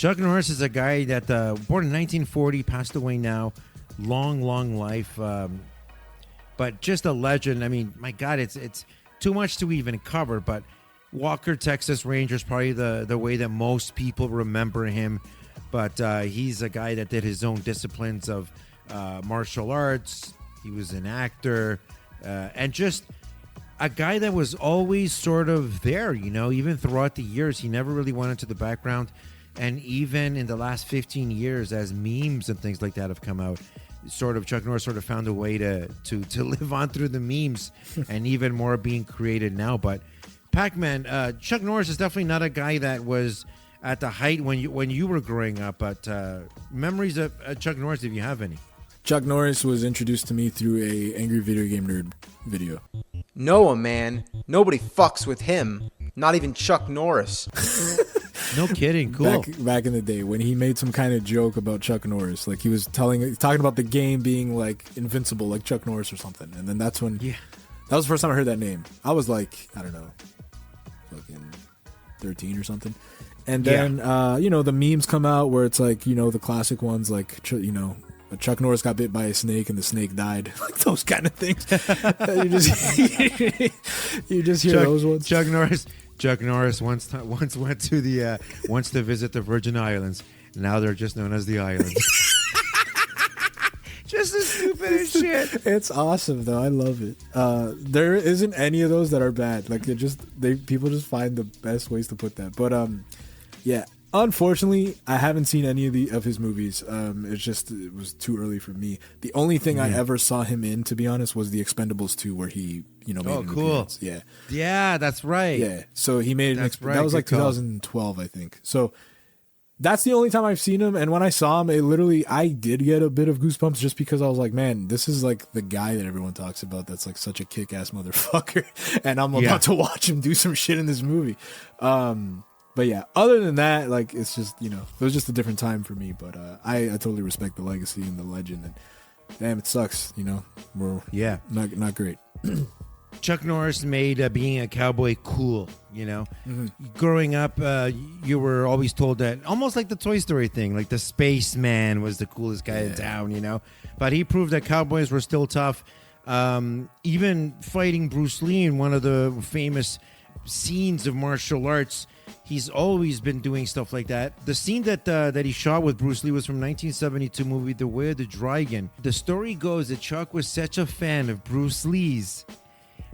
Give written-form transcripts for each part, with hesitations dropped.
Chuck Norris is a guy that born in 1940, passed away now. Long life, but just a legend. I mean, my God, it's too much to even cover. But Walker, Texas Ranger is probably the way that most people remember him. But he's a guy that did his own disciplines of martial arts. He was an actor, and just a guy that was always sort of there, even throughout the years. He never really went into the background. And even in the last 15 years, as memes and things like that have come out, Chuck Norris sort of found a way to live on through the memes, and even more being created now. But Pac-Man, Chuck Norris is definitely not a guy that was at the height when you were growing up. But memories of Chuck Norris, if you have any. Chuck Norris was introduced to me through a Angry Video Game Nerd video. Noah, man. Nobody fucks with him. Not even Chuck Norris. No kidding. Cool. Back in the day when he made some kind of joke about Chuck Norris. Like he was talking about the game being like invincible, like Chuck Norris or something. And then that's when... Yeah. That was the first time I heard that name. I was like, I don't know, fucking 13 or something. And then, the memes come out where it's like, the classic ones like, Chuck Norris got bit by a snake and the snake died. Like those kind of things. you just hear those ones. Chuck Norris once went to wants to visit the Virgin Islands. Now they're just known as the Islands. Just the stupidest shit. It's awesome though. I love it. There isn't any of those that are bad. Like people just find the best ways to put that. But yeah. Unfortunately, I haven't seen any of his movies. It was too early for me. The only thing I ever saw him in, to be honest, was The Expendables 2, where he, made an appearance. Yeah. Yeah, that's right. Yeah. So he made right. That was like 2012, I think. So that's the only time I've seen him. And when I saw him, I did get a bit of goosebumps just because I was like, man, this is like the guy that everyone talks about that's like such a kick-ass motherfucker. And I'm about to watch him do some shit in this movie. But yeah, other than that, like it's just it was just a different time for me. But I totally respect the legacy and the legend. And damn, it sucks. We're not great. Chuck Norris made being a cowboy cool. Growing up, you were always told that almost like the Toy Story thing, like the spaceman was the coolest guy in town. But he proved that cowboys were still tough. Even fighting Bruce Lee in one of the famous scenes of martial arts. He's always been doing stuff like that. The scene that he shot with Bruce Lee was from 1972 movie The Way of the Dragon. The story goes that Chuck was such a fan of Bruce Lee's.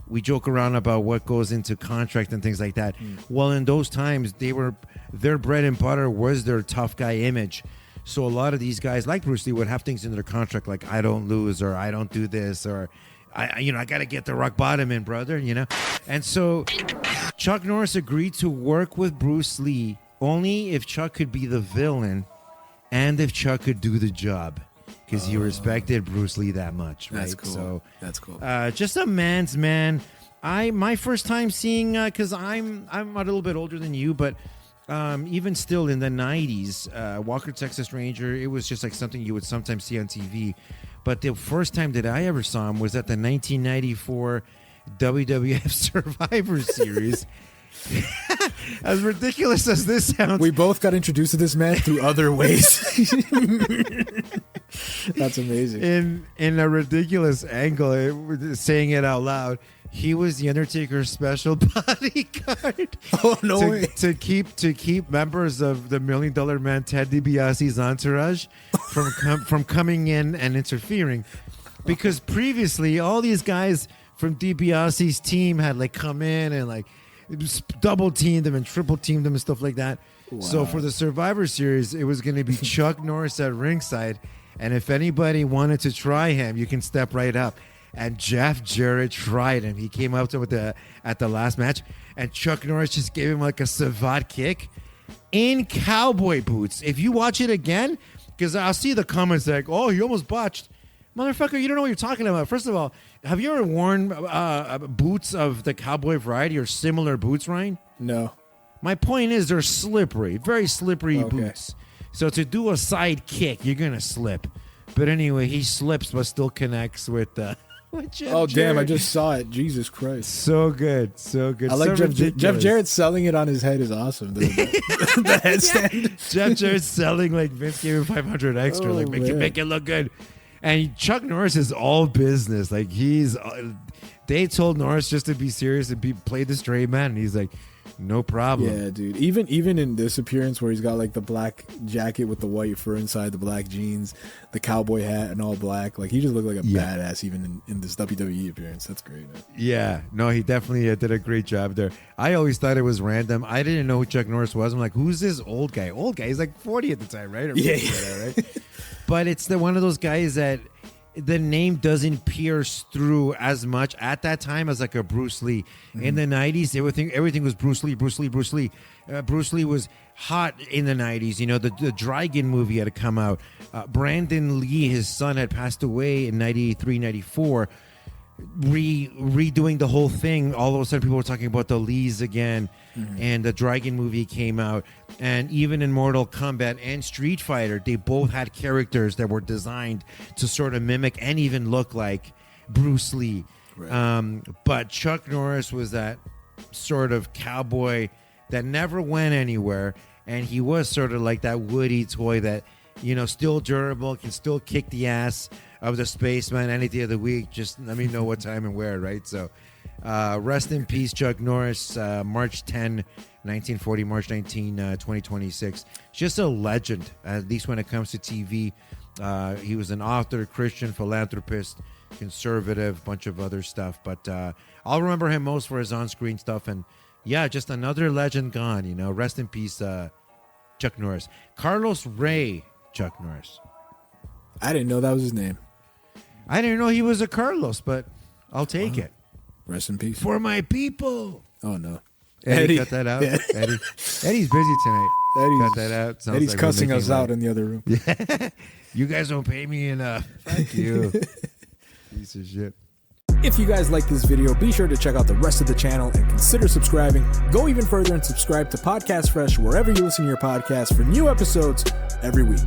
We joke around about what goes into contract and things like that. Well, in those times, their bread and butter was their tough guy image. So a lot of these guys like Bruce Lee would have things in their contract like I don't lose or I don't do this or I got to get the rock bottom in, brother, And so Chuck Norris agreed to work with Bruce Lee only if Chuck could be the villain and if Chuck could do the job because he respected Bruce Lee that much, right? That's cool. So that's cool. Just a man's man. My first time seeing, because I'm a little bit older than you, but even still in the 90s, Walker, Texas Ranger, it was just like something you would sometimes see on TV. But the first time that I ever saw him was at the 1994 WWF Survivor Series. As ridiculous as this sounds, we both got introduced to this man through other ways. That's amazing. In a ridiculous angle, saying it out loud. He was the Undertaker's special bodyguard. Oh no way! To keep members of the $1 Million Man Ted DiBiase's entourage from coming in and interfering, because previously all these guys from DiBiase's team had like come in and like double teamed them and triple teamed them and stuff like that. Wow. So for the Survivor Series, it was going to be Chuck Norris at ringside, and if anybody wanted to try him, you can step right up. And Jeff Jarrett tried him. He came up to him at the last match, and Chuck Norris just gave him like a savate kick in cowboy boots. If you watch it again, because I'll see the comments like, "Oh, you almost botched." Motherfucker, you don't know what you're talking about. First of all, have you ever worn boots of the cowboy variety or similar boots, Ryan? No. My point is they're slippery, very slippery boots. So to do a side kick, you're going to slip. But anyway, he slips but still connects with with Jeff Oh, damn, I Jarrett. just saw it. Jesus Christ. So good. So good. I like so Jeff Jarrett selling it on his head is awesome. The headstand. Jeff Jarrett selling like Vince gave him 500 extra, Oh, like man. make it look good. And Chuck Norris is all business. Like they told Norris just to be serious and play the straight man, and he's like, no problem. Yeah, dude. Even in this appearance where he's got like the black jacket with the white fur inside, the black jeans, the cowboy hat, and all black, like he just looked like a badass even in this WWE appearance. That's great, man. Yeah, no, he definitely did a great job there. I always thought it was random. I didn't know who Chuck Norris was. I'm like, who's this old guy? Old guy. He's like 40 at the time, right? Or Yeah. right? But it's one of those guys that the name doesn't pierce through as much at that time as like a Bruce Lee. In the 90s, everything was Bruce Lee. Bruce Lee was hot in the 90s. You know, the Dragon movie had come out. Brandon Lee, his son, had passed away in 93, 94. Redoing the whole thing, all of a sudden people were talking about the Lees again, and the Dragon movie came out, and even in Mortal Kombat and Street Fighter, they both had characters that were designed to sort of mimic and even look like Bruce Lee. Right. But Chuck Norris was that sort of cowboy that never went anywhere, and he was sort of like that Woody toy that, you know, still durable, can still kick the ass of the spaceman any day of the week. Just let me know what time and where, right? So rest in peace, Chuck Norris. March 10, 1940, March 19, 2026. Just a legend, at least when it comes to TV. He was an author, Christian, philanthropist, conservative, bunch of other stuff. But I'll remember him most for his on-screen stuff. And yeah, just another legend gone, you know. Rest in peace, Chuck Norris. Carlos Ray Chuck Norris. I didn't know that was his name. I didn't know he was a Carlos, but I'll take it. Rest in peace. For my people. Oh, no. Eddie, cut that out. Yeah. Eddie's busy tonight. Cut that out. Sounds Eddie's like we're cussing making us out in the other room. Yeah. You guys don't pay me enough. Fuck you. Piece of shit. If you guys like this video, be sure to check out the rest of the channel and consider subscribing. Go even further and subscribe to Podcast Fresh wherever you listen to your podcast for new episodes every week.